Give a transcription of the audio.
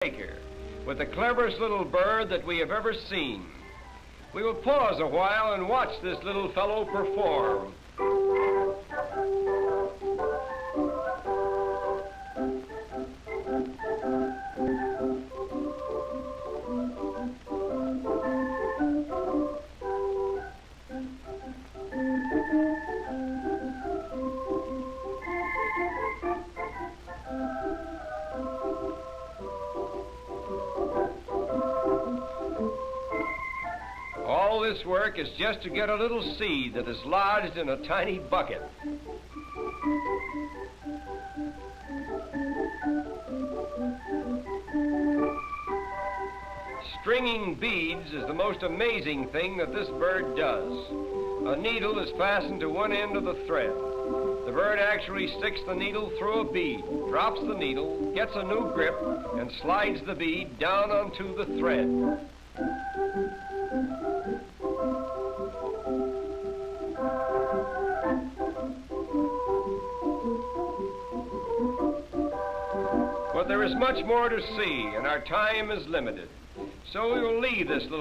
maker with the cleverest little bird that we have ever seen. We will pause a while and watch this little fellow perform. All this work is just to get a little seed that is lodged in a tiny bucket. Stringing beads is the most amazing thing that this bird does. A needle is fastened to one end of the thread. The bird actually sticks the needle through a bead, drops the needle, gets a new grip, and slides the bead down onto the thread. But there is much more to see, and our time is limited. So we will leave this little